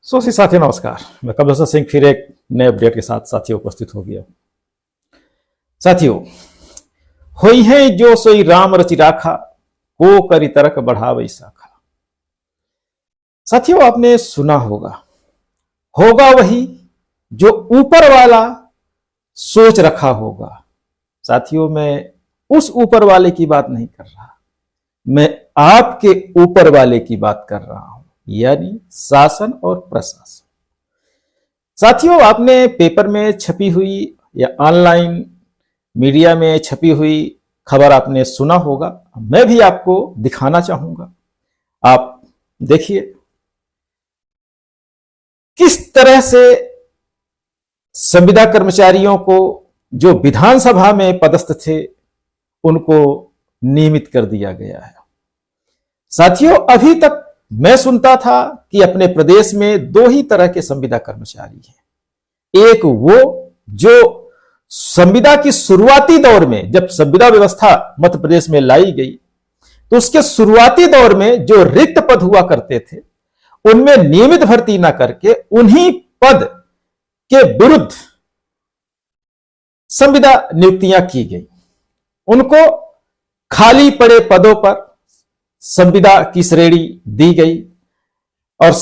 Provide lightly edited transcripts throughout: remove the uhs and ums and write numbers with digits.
साथियों नमस्कार। मैं कमलेश्वर सिंह फिर एक नए अपडेट के साथ साथियों उपस्थित हो गया। साथियों, होई है जो सोई राम रचि राखा, को करी तरक बढ़ावई शाखा। साथियों, आपने सुना होगा वही जो ऊपर वाला सोच रखा होगा। साथियों, मैं उस ऊपर वाले की बात नहीं कर रहा, मैं आपके ऊपर वाले की बात कर रहा हूं, यानी शासन और प्रशासन। साथियों, आपने पेपर में छपी हुई या ऑनलाइन मीडिया में छपी हुई खबर आपने सुना होगा। मैं भी आपको दिखाना चाहूंगा। आप देखिए किस तरह से संविदा कर्मचारियों को जो विधानसभा में पदस्थ थे उनको नियमित कर दिया गया है। साथियों, अभी तक मैं सुनता था कि अपने प्रदेश में दो ही तरह के संविदा कर्मचारी हैं। एक वो जो संविदा की शुरुआती दौर में, जब संविदा व्यवस्था मध्य प्रदेश में लाई गई तो उसके शुरुआती दौर में जो रिक्त पद हुआ करते थे उनमें नियमित भर्ती ना करके उन्हीं पद के विरुद्ध संविदा नियुक्तियां की गई। उनको खाली पड़े पदों पर संविदा की श्रेणी दी गई और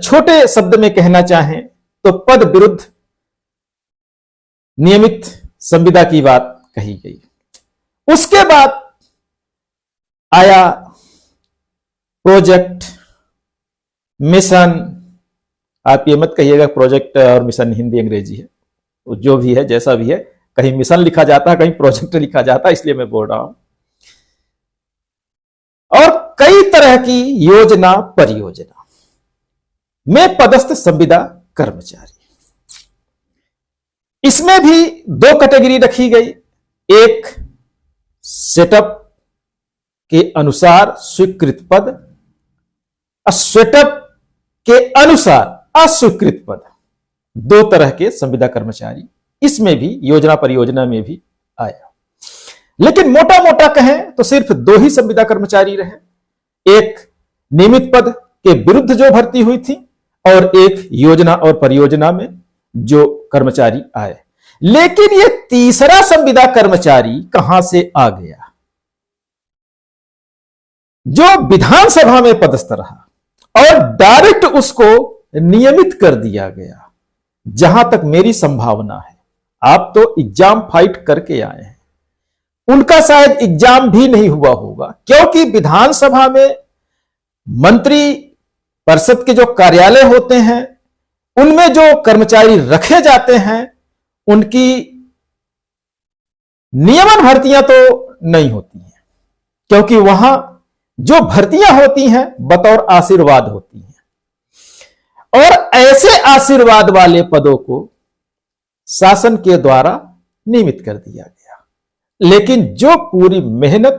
छोटे शब्द में कहना चाहें तो पद विरुद्ध नियमित संविदा की बात कही गई। उसके बाद आया प्रोजेक्ट, मिशन। आप ये मत कहिएगा प्रोजेक्ट और मिशन हिंदी अंग्रेजी है, जो भी है जैसा भी है, कहीं मिशन लिखा जाता है कहीं प्रोजेक्ट लिखा जाता है, इसलिए मैं बोल रहा हूं। और कई तरह की योजना परियोजना में पदस्थ संविदा कर्मचारी, इसमें भी दो कैटेगरी रखी गई। एक सेटअप के अनुसार स्वीकृत पद, सेटअप के अनुसार अस्वीकृत पद। दो तरह के संविदा कर्मचारी इसमें भी, योजना परियोजना में भी आया। लेकिन मोटा मोटा कहें तो सिर्फ दो ही संविदा कर्मचारी रहे। एक नियमित पद के विरुद्ध जो भर्ती हुई थी और एक योजना और परियोजना में जो कर्मचारी आए। लेकिन ये तीसरा संविदा कर्मचारी कहां से आ गया? जो विधानसभा में पदस्थ रहा और डायरेक्ट उसको नियमित कर दिया गया। जहां तक मेरी संभावना है, आप तो एग्जाम फाइट करके आए हैं, उनका शायद एग्जाम भी नहीं हुआ होगा, क्योंकि विधानसभा में मंत्री परिषद के जो कार्यालय होते हैं उनमें जो कर्मचारी रखे जाते हैं उनकी नियमन भर्तियां तो नहीं होती हैं, क्योंकि वहां जो भर्तियां होती हैं बतौर आशीर्वाद होती हैं। और ऐसे आशीर्वाद वाले पदों को शासन के द्वारा नियमित कर दिया गया। लेकिन जो पूरी मेहनत,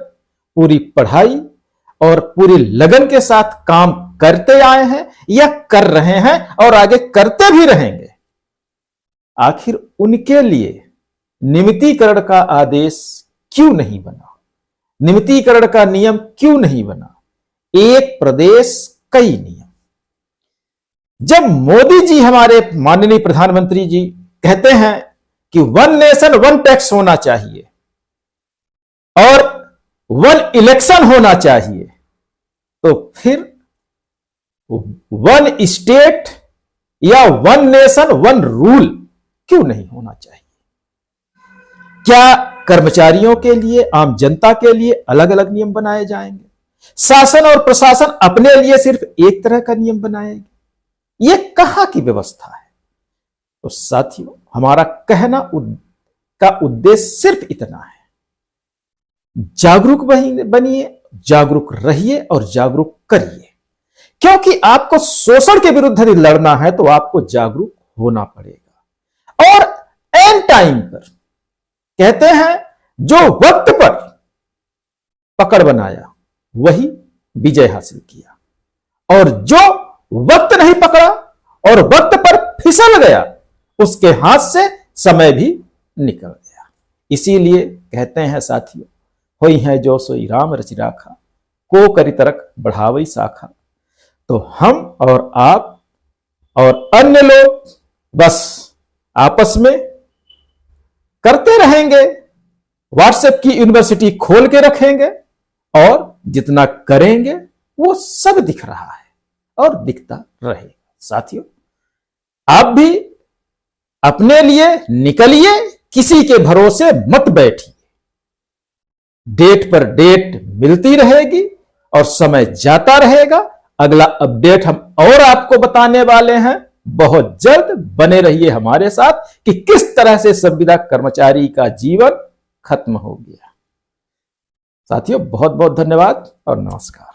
पूरी पढ़ाई और पूरी लगन के साथ काम करते आए हैं या कर रहे हैं और आगे करते भी रहेंगे, आखिर उनके लिए नियमितीकरण का आदेश क्यों नहीं बना? नियमितीकरण का नियम क्यों नहीं बना? एक प्रदेश कई नियम। जब मोदी जी, हमारे माननीय प्रधानमंत्री जी कहते हैं कि वन नेशन वन टैक्स होना चाहिए और वन इलेक्शन होना चाहिए, तो फिर वन स्टेट या वन नेशन वन रूल क्यों नहीं होना चाहिए? क्या कर्मचारियों के लिए, आम जनता के लिए अलग अलग नियम बनाए जाएंगे? शासन और प्रशासन अपने लिए सिर्फ एक तरह का नियम बनाएगी? यह कहां की व्यवस्था है? तो साथियों, हमारा कहना का उद्देश्य सिर्फ इतना है, जागरूक बनिए, जागरूक रहिए और जागरूक करिए। क्योंकि आपको शोषण के विरुद्ध यदि लड़ना है तो आपको जागरूक होना पड़ेगा। और एन टाइम पर, कहते हैं जो वक्त पर पकड़ बनाया वही विजय हासिल किया, और जो वक्त नहीं पकड़ा और वक्त पर फिसल गया उसके हाथ से समय भी निकल गया। इसीलिए कहते हैं साथियों, होई है जो सोई राम रचि राखा, को करी तरक बढ़ावई शाखा। तो हम और आप और अन्य लोग बस आपस में करते रहेंगे, व्हाट्सएप की यूनिवर्सिटी खोल के रखेंगे और जितना करेंगे वो सब दिख रहा है और दिखता रहेगा। साथियों, आप भी अपने लिए निकलिए, किसी के भरोसे मत बैठिए। डेट पर डेट मिलती रहेगी और समय जाता रहेगा। अगला अपडेट हम और आपको बताने वाले हैं बहुत जल्द। बने रहिए हमारे साथ कि किस तरह से संविदा कर्मचारी का जीवन खत्म हो गया। साथियों, बहुत बहुत धन्यवाद और नमस्कार।